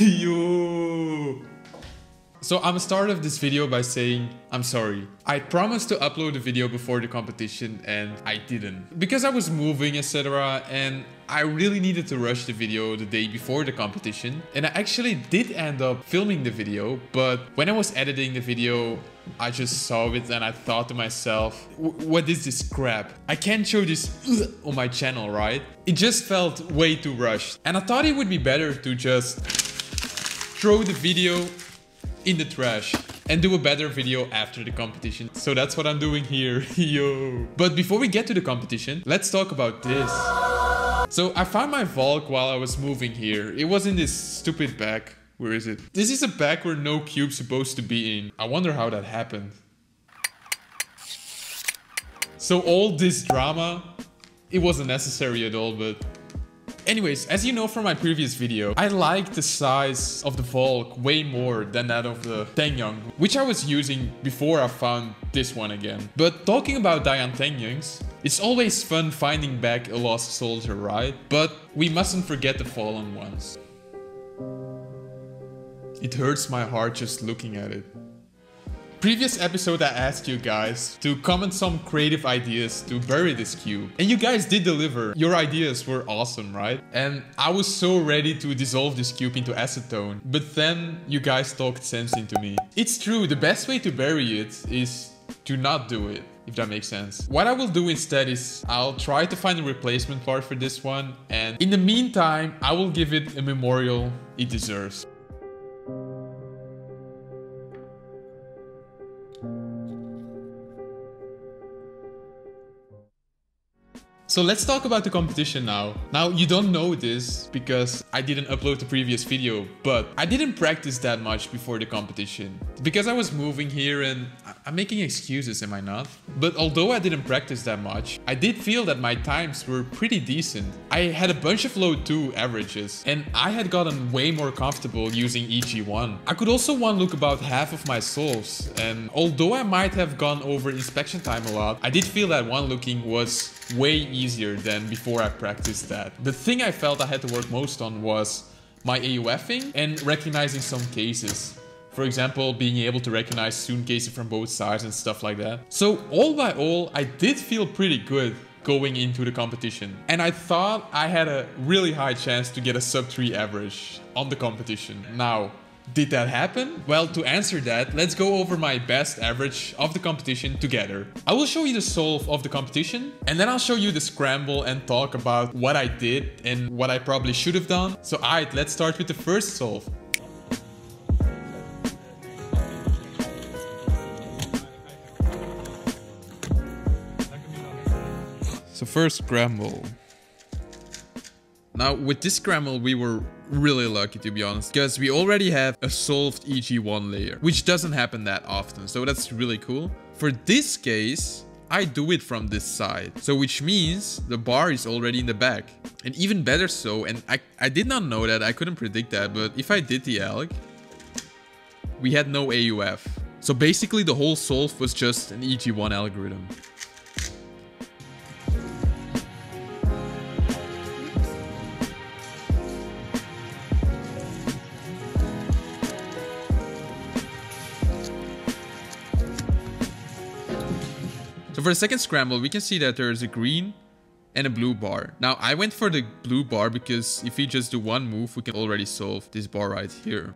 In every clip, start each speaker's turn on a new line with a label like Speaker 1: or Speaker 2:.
Speaker 1: Yo. So I'm start of this video by saying I'm sorry. I promised to upload a video before the competition and I didn't. Because I was moving, etc. and I really needed to rush the video the day before the competition. And I actually did end up filming the video, but when I was editing the video, I just saw it and I thought to myself, what is this crap? I can't show this on my channel, right? It just felt way too rushed. And I thought it would be better to just throw the video in the trash and do a better video after the competition. So that's what I'm doing here. Yo. But before we get to the competition, let's talk about this. So I found my Valk while I was moving here. It was in this stupid bag. Where is it? This is a bag where no cube's supposed to be in. I wonder how that happened. So all this drama, it wasn't necessary at all, but anyways, as you know from my previous video, I like the size of the Valk way more than that of the Tengyang, which I was using before I found this one again. But talking about Dian Tengyangs, it's always fun finding back a lost soldier, right? But we mustn't forget the fallen ones. It hurts my heart just looking at it. Previous episode I asked you guys to comment some creative ideas to bury this cube. And you guys did deliver. Your ideas were awesome, right? And I was so ready to dissolve this cube into acetone. But then you guys talked sense into me. It's true, the best way to bury it is to not do it, if that makes sense. What I will do instead is I'll try to find a replacement part for this one. And in the meantime, I will give it a memorial it deserves. So let's talk about the competition now. Now, you don't know this because I didn't upload the previous video, but I didn't practice that much before the competition. Because I was moving here and I'm making excuses, am I not? But although I didn't practice that much, I did feel that my times were pretty decent. I had a bunch of low 2 averages and I had gotten way more comfortable using EG1. I could also one look about half of my solves, and although I might have gone over inspection time a lot, I did feel that one looking was way easier than before I practiced that. The thing I felt I had to work most on was my AUFing and recognizing some cases. For example, being able to recognize soon cases from both sides and stuff like that. So all by all, I did feel pretty good going into the competition. And I thought I had a really high chance to get a sub 3 average on the competition. Now, did that happen? Well, to answer that, let's go over my best average of the competition together. I will show you the solve of the competition, and then I'll show you the scramble and talk about what I did and what I probably should have done. So alright, let's start with the first solve. So first scramble. Now with this scramble we were really lucky, to be honest, because we already have a solved EG1 layer, which doesn't happen that often, so that's really cool. For this case, I do it from this side, so which means the bar is already in the back. And even better so, and I did not know that, I couldn't predict that, but if I did the ALK, we had no AUF. So basically the whole solve was just an EG1 algorithm. So for the second scramble, we can see that there's a green and a blue bar. Now, I went for the blue bar because if we just do one move, we can already solve this bar right here.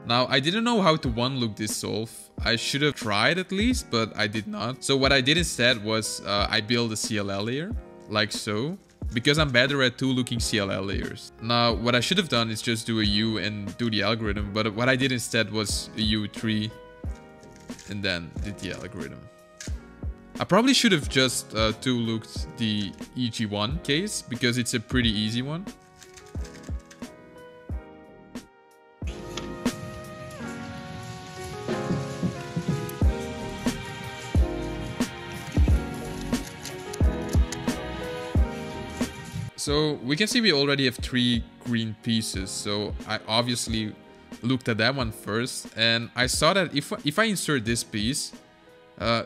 Speaker 1: Now, I didn't know how to one look this solve. I should have tried at least, but I did not. So what I did instead was I built a CLL layer, like so, because I'm better at 2 looking CLL layers. Now, what I should have done is just do a U and do the algorithm, but what I did instead was a U3 and then did the algorithm. I probably should have just 2 looked the EG1 case because it's a pretty easy one. So we can see we already have 3 green pieces. So I obviously looked at that one first, and I saw that if I insert this piece,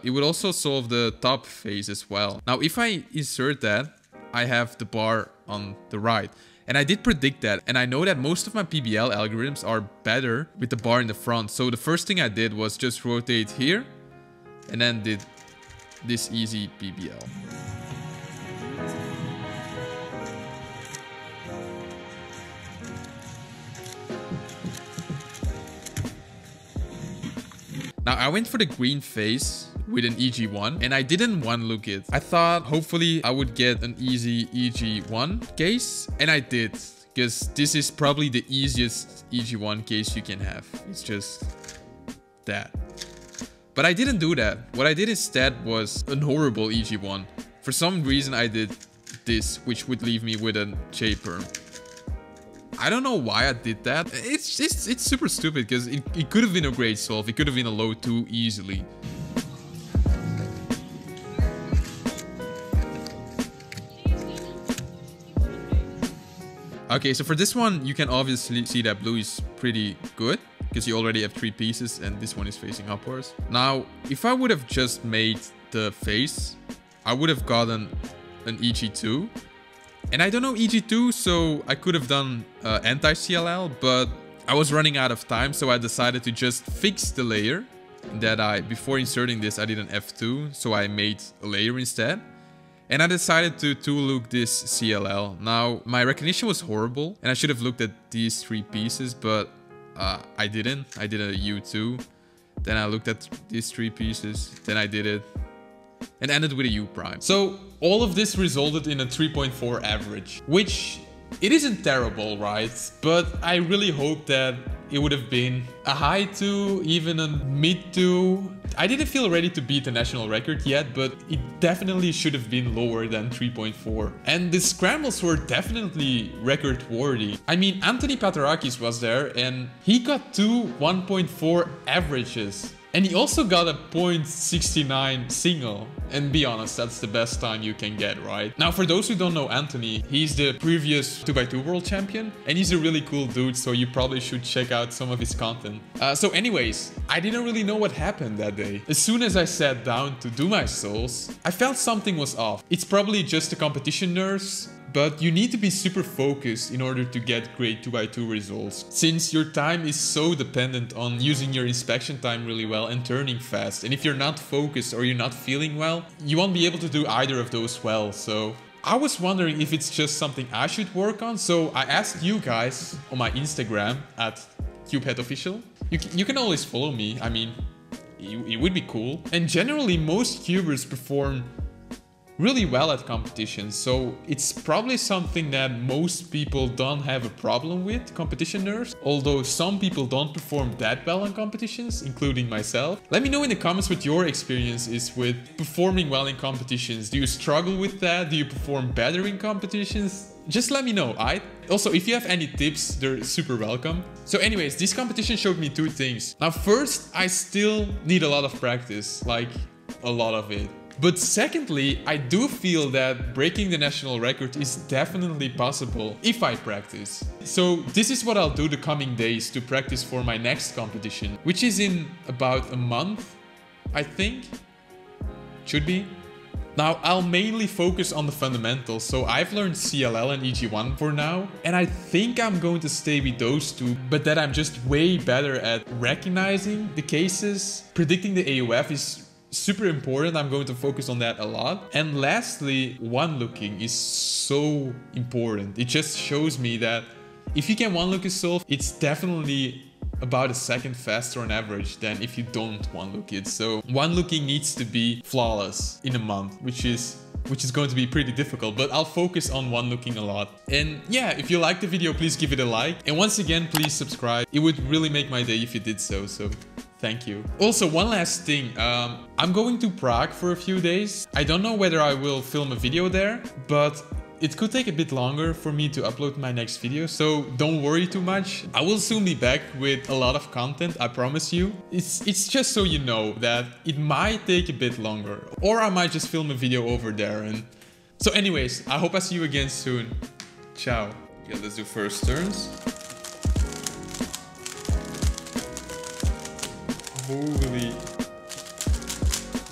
Speaker 1: it would also solve the top phase as well. Now, if I insert that, I have the bar on the right. And I did predict that, and I know that most of my PBL algorithms are better with the bar in the front. So the first thing I did was just rotate here, and then did this easy PBL. Now I went for the green face with an EG1 and I didn't one look it. I thought hopefully I would get an easy EG1 case, and I did, because this is probably the easiest EG1 case you can have. It's just that. But I didn't do that. What I did instead was an horrible EG1. For some reason I did this, which would leave me with a J-perm. I don't know why I did that. It's super stupid, because it could have been a great solve. It could have been a low 2 easily. Okay, so for this one, you can obviously see that blue is pretty good, because you already have 3 pieces and this one is facing upwards. Now, if I would have just made the face, I would have gotten an EG2. And I don't know EG2, so I could have done anti-CLL, but I was running out of time, so I decided to just fix the layer. That before inserting this, I did an F2, so I made a layer instead. And I decided to look this CLL. Now, my recognition was horrible, and I should have looked at these 3 pieces, but I didn't. I did a U2, then I looked at these 3 pieces, then I did it, and ended with a U prime. So all of this resulted in a 3.4 average, which it isn't terrible, right? But I really hope that it would have been a high 2, even a mid 2. I didn't feel ready to beat the national record yet, but it definitely should have been lower than 3.4. And the scrambles were definitely record worthy. I mean, Antonie Paterakis was there and he got 2 1.4 averages. And he also got a 0.69 single. And be honest, that's the best time you can get, right? Now, for those who don't know Antonie, he's the previous 2x2 world champion. And he's a really cool dude, so you probably should check out some of his content. So anyways, I didn't really know what happened that day. As soon as I sat down to do my souls, I felt something was off. It's probably just the competition nerves. But you need to be super focused in order to get great 2x2 results, since your time is so dependent on using your inspection time really well and turning fast. And if you're not focused or you're not feeling well, you won't be able to do either of those well. So I was wondering if it's just something I should work on. So I asked you guys on my Instagram at CubeHead official. You can always follow me. I mean, it would be cool. And generally most cubers perform really well at competitions, so it's probably something that most people don't have a problem with, competition nerves, although some people don't perform that well in competitions, including myself. Let me know in the comments what your experience is with performing well in competitions. Do you struggle with that? Do you perform better in competitions? Just let me know, alright? Also, if you have any tips, they're super welcome. So anyways, this competition showed me 2 things. Now first, I still need a lot of practice, like a lot of it. But secondly, I do feel that breaking the national record is definitely possible if I practice. So this is what I'll do the coming days to practice for my next competition, which is in about a month, I think. Should be. Now, I'll mainly focus on the fundamentals, so I've learned CLL and EG1 for now, and I think I'm going to stay with those 2, but that I'm just way better at recognizing the cases. Predicting the AOF is super important. I'm going to focus on that a lot. And lastly, one looking is so important. It just shows me that if you can one look a solve, it's definitely about a second faster on average than if you don't one look it. So one looking needs to be flawless in a month, which is going to be pretty difficult, but I'll focus on one looking a lot. And yeah, if you liked the video, please give it a like. And once again, please subscribe. It would really make my day if you did so. So thank you. Also, one last thing. I'm going to Prague for a few days. I don't know whether I will film a video there, but it could take a bit longer for me to upload my next video, so don't worry too much. I will soon be back with a lot of content, I promise you. It's just so you know that it might take a bit longer, or I might just film a video over there. And so anyways, I hope I see you again soon. Ciao. Yeah, let's do first turns. Holy,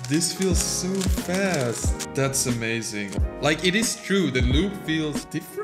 Speaker 1: this feels so fast. That's amazing. Like, it is true, the loop feels different.